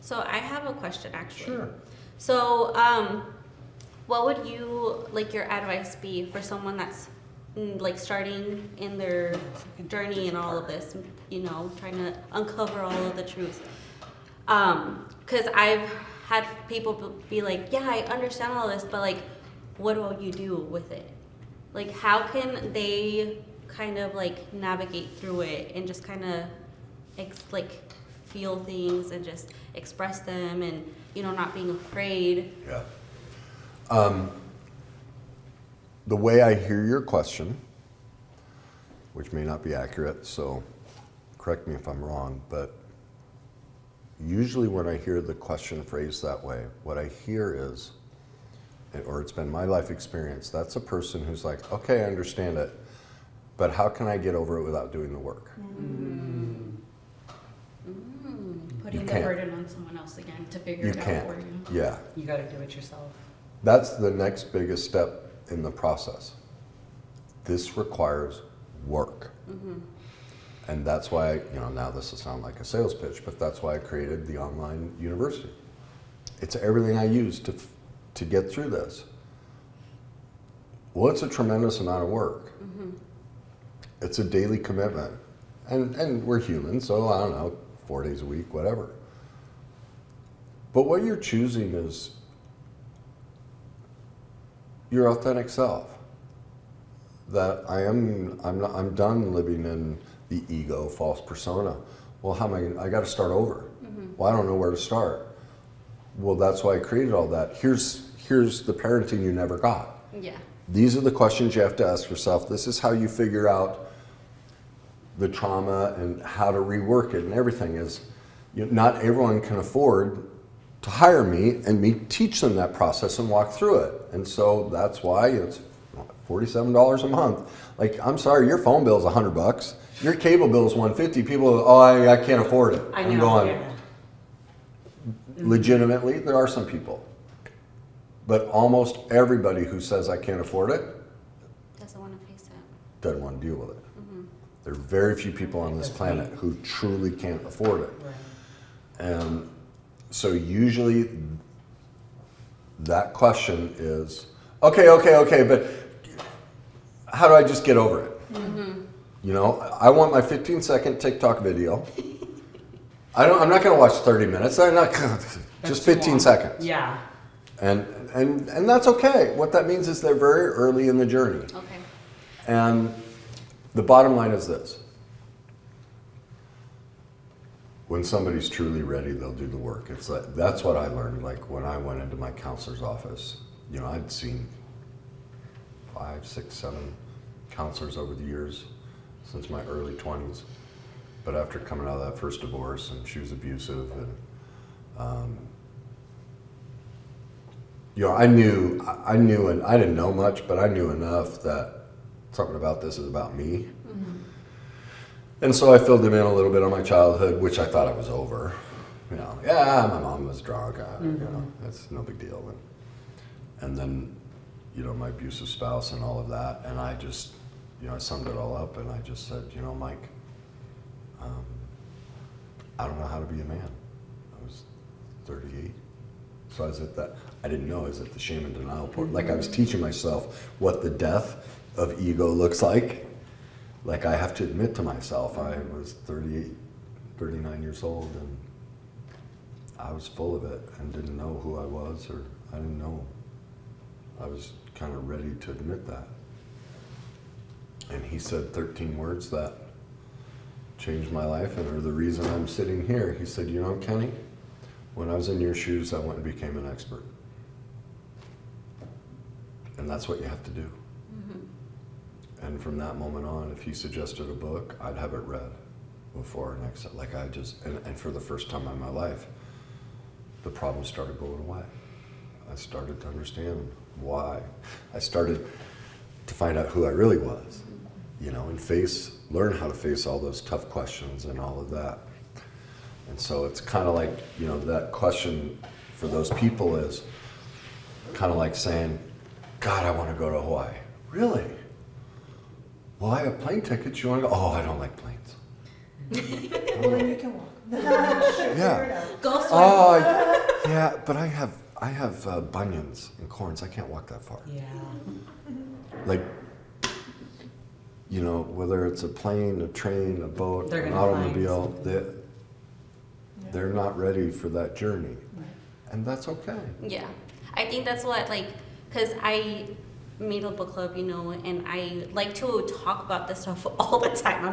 So I have a question, actually. Sure. So, what would you, like, your advice be for someone that's, like, starting in their journey and all of this, you know, trying to uncover all of the truth? Because I've had people be like, yeah, I understand all this, but, like, what do you do with it? Like, how can they kind of, like, navigate through it and just kind of, like, feel things and just express them and, you know, not being afraid? Yeah. The way I hear your question, which may not be accurate, so correct me if I'm wrong, but usually when I hear the question phrased that way, what I hear is, or it's been my life experience, that's a person who's like, okay, I understand it, but how can I get over it without doing the work? Putting the burden on someone else again to figure it out for you. Yeah. You got to do it yourself. That's the next biggest step in the process. This requires work. And that's why, you know, now this will sound like a sales pitch, but that's why I created the online university. It's everything I use to get through this. Well, it's a tremendous amount of work. It's a daily commitment. And we're human, so I don't know, 4 days a week, whatever. But what you're choosing is your authentic self. That I'm done living in the ego, false persona. Well, how am I got to start over. Well, I don't know where to start. Well, that's why I created all that. Here's the parenting you never got. Yeah. These are the questions you have to ask yourself. This is how you figure out the trauma and how to rework it, and everything is, not everyone can afford to hire me and me teach them that process and walk through it. And so that's why it's $47 a month. Like, I'm sorry, your phone bill is $100. Your cable bill is $150. People, I can't afford it. I'm going, legitimately, there are some people. But almost everybody who says I can't afford it Doesn't want to face it. doesn't want to deal with it. There are very few people on this planet who truly can't afford it. And so usually that question is, okay, but how do I just get over it? You know, I want my 15-second TikTok video. I'm not going to watch 30 minutes. I'm not just 15 seconds. Yeah. And that's okay. What that means is they're very early in the journey. Okay. And the bottom line is this. When somebody's truly ready, they'll do the work. It's like, that's what I learned. Like when I went into my counselor's office, you know, I'd seen 5, 6, 7 counselors over the years since my early 20s. But after coming out of that first divorce, and she was abusive, and you know, I knew, and I didn't know much, but I knew enough that something about this is about me. And so I filled him in a little bit on my childhood, which I thought I was over. You know, yeah, my mom was drunk, you know, that's no big deal. And then, you know, my abusive spouse and all of that, and I just, you know, I summed it all up, and I just said, you know, Mike, I don't know how to be a man. I was 38. So I was at that, I didn't know I was at the shame and denial part. Like I was teaching myself what the death of ego looks like. Like I have to admit to myself, I was 38, 39 years old, and I was full of it and didn't know who I was, or I didn't know. I was kind of ready to admit that. And he said 13 words that changed my life and are the reason I'm sitting here. He said, you know, Kenny, when I was in your shoes, I went and became an expert. And that's what you have to do. And from that moment on, if he suggested a book, I'd have it read before our next, like I just, and for the first time in my life, the problem started going away. I started to understand why. I started to find out who I really was, you know, and learn how to face all those tough questions and all of that. And so it's kind of like, you know, that question for those people is kind of like saying, God, I want to go to Hawaii. Really? Well, I have plane tickets. You want to go? Oh, I don't like planes. Well, then you can walk. Yeah. Go swim. Oh, yeah, but I have bunions and corns. I can't walk that far. Yeah. Like, you know, whether it's a plane, a train, a boat, They're an gonna automobile, find they're not ready for that journey. And that's okay. Yeah, I think that's what, like, because I made a book club, you know, and I like to talk about this stuff all the time.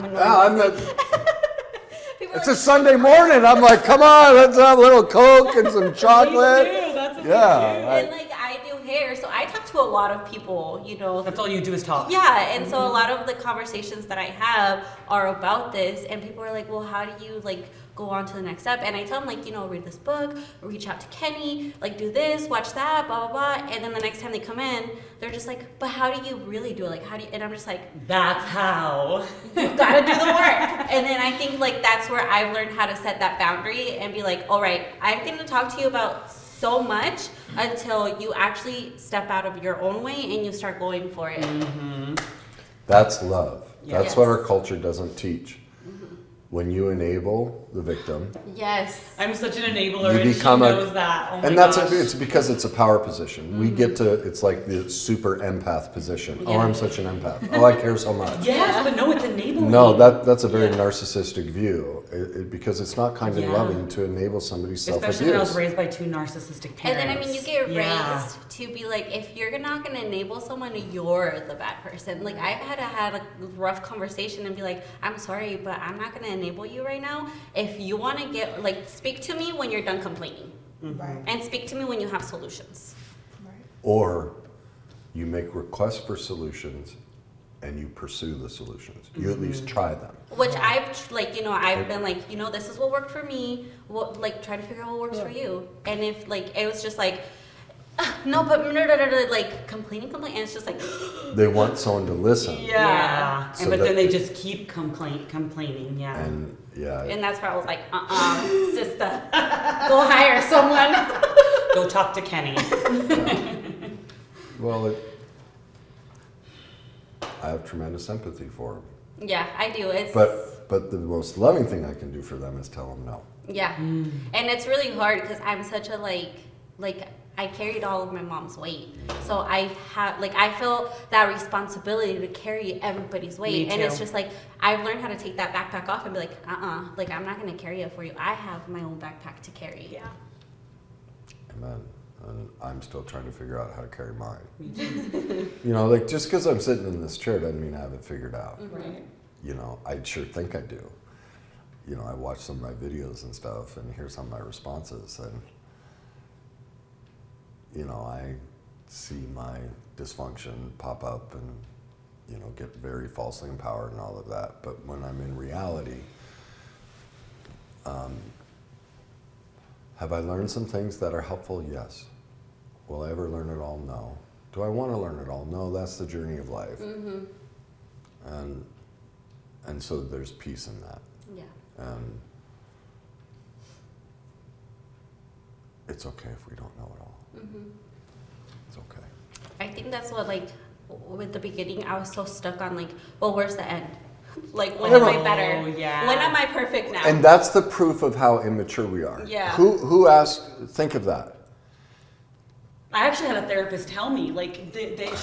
It's a Sunday morning. I'm like, come on, let's have a little Coke and some chocolate. That's what Yeah. and like I do hair, so I talk to a lot of people, you know. That's all you do is talk. Yeah, and so a lot of the conversations that I have are about this, and people are like, well, how do you like go on to the next step? And I tell them, like, you know, read this book, reach out to Kenny, like do this, watch that, blah, blah, blah. And then the next time they come in, they're just like, but how do you really do it? Like, how do you, and I'm just like, That's how. you gotta do the work. And then I think like that's where I've learned how to set that boundary and be like, all right, I'm gonna talk to you about so much until you actually step out of your own way and you start going for it. Mm-hmm. That's love. That's Yes. what our culture doesn't teach. When you enable the victim, Yes. I'm such an enabler, You and become she a- knows that. Oh my and that's gosh. it's because it's a power position. We get to, it's like the super empath position. Oh, Yeah. I'm such an empath. Oh, I care so much. Yes, but no, it's enabling. No, that's a very Yeah. narcissistic view because it's not kind and Yeah. loving to enable somebody's Especially when I was self-abuse. raised by two narcissistic parents. And then I mean you get Yeah. raised to be like, if you're not gonna enable someone, you're the bad person. Like I've had to have a rough conversation and be like, I'm sorry, but I'm not gonna enable you right now. If you wanna get like speak to me when you're done complaining. Right. And speak to me when you have solutions. Right. Or you make requests for solutions and you pursue the solutions. You at least try them. Which I've like, you know, I've been like, you know, this is what worked for me. What like try to figure out what works for you. And if like it was just like no, but like complaining, and it's just like They want someone to listen. Yeah. So And but that- then they just keep complaining. Yeah. And yeah, and that's where I was like, sister, go hire someone. Go talk to Kenny. well, I have tremendous empathy for them. Yeah, I do. It's But the most loving thing I can do for them is tell them no. yeah, and it's really hard because I'm such a like I carried all of my mom's weight, so I feel that responsibility to carry everybody's weight, Me and it's too. just like I've learned how to take that backpack off and be like, like I'm not gonna carry it for you. I have my own backpack to carry. Yeah. Amen. And I'm still trying to figure out how to carry mine. Me too. You know, like just because I'm sitting in this chair doesn't mean I have it figured out. Right. You know, I sure think I do. You know, I watch some of my videos and stuff and hear some of my responses, and you know, I see my dysfunction pop up and, you know, get very falsely empowered and all of that. But when I'm in reality, have I learned some things that are helpful? Yes. Will I ever learn it all? No. Do I want to learn it all? No, that's the journey of life. Mm-hmm. And so there's peace in that. Yeah. And it's okay if we don't know it all. Mm-hmm. It's okay. I think that's what like with the beginning I was so stuck on like, well, where's the end? Like when am I better? Oh, yeah. When am I perfect now? And that's the proof of how immature we are. Yeah. Who asked, think of that. I actually had a therapist tell me, like,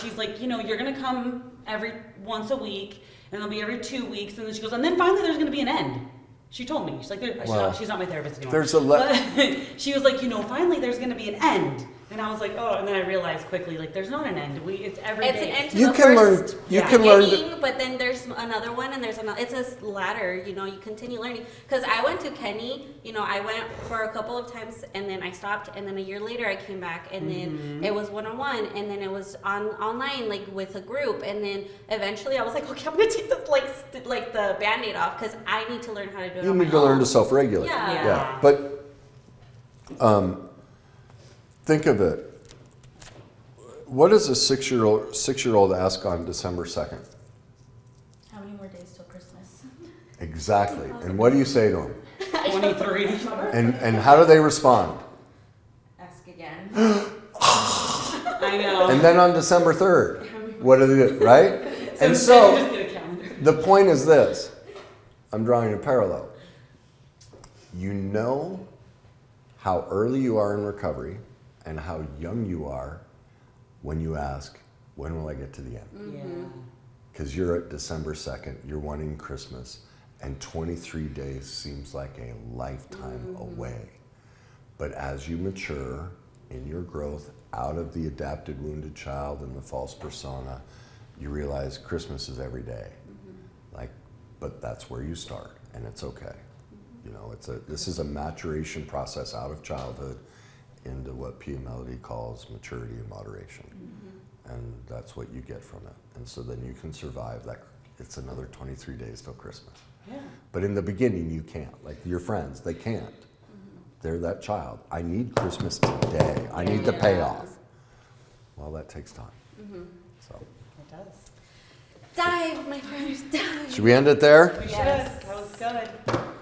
she's like, you know, you're going to come every once a week, and it'll be every 2 weeks, and then she goes, and then finally there's going to be an end. She told me. She's like, Wow. she's not my therapist anymore. There's a But she was like, you know, finally there's going to be an end. And I was like, oh, and then I realized quickly, like, there's not an end. It's every it's day. an end to You the can learn. first You yeah. can learn. beginning, but then there's another one, and there's another. It's a ladder, you know. You continue learning. Because I went to Kenny, you know, I went for a couple of times, and then I stopped, and then a year later I came back, and then it was one-on-one, and then it was online, like with a group, and then eventually I was like, okay, I'm gonna take this like the Band-Aid off because I need to learn how to do it. You on need my to learn own. to self-regulate. Yeah. Yeah. But think of it. What does a six-year-old ask on December 2nd? How many more days till Christmas? Exactly. And what do you say to them? 23. And how do they respond? Ask again. I know. And then on December 3rd, what do they do, right? And instead, so just get a calendar. the point is this. I'm drawing a parallel. You know how early you are in recovery and how young you are when you ask, when will I get to the end? Yeah. Because you're at December 2nd, you're wanting Christmas, and 23 days seems like a lifetime away. But as you mature in your growth out of the adapted wounded child and the false persona, you realize Christmas is every day. Like, but that's where you start, and it's okay. You know, this is a maturation process out of childhood into what Pia Melody calls maturity and moderation. And that's what you get from it. And so then you can survive that. It's another 23 days till Christmas. Yeah. But in the beginning, you can't. Like your friends, they can't. They're that child. I need Christmas today. I need the payoff. Well, that takes time. So, It does. Dive, my friends, dive. should we end it there? We should. Yes. That was good.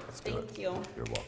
Let's do it. Thank you. You're welcome.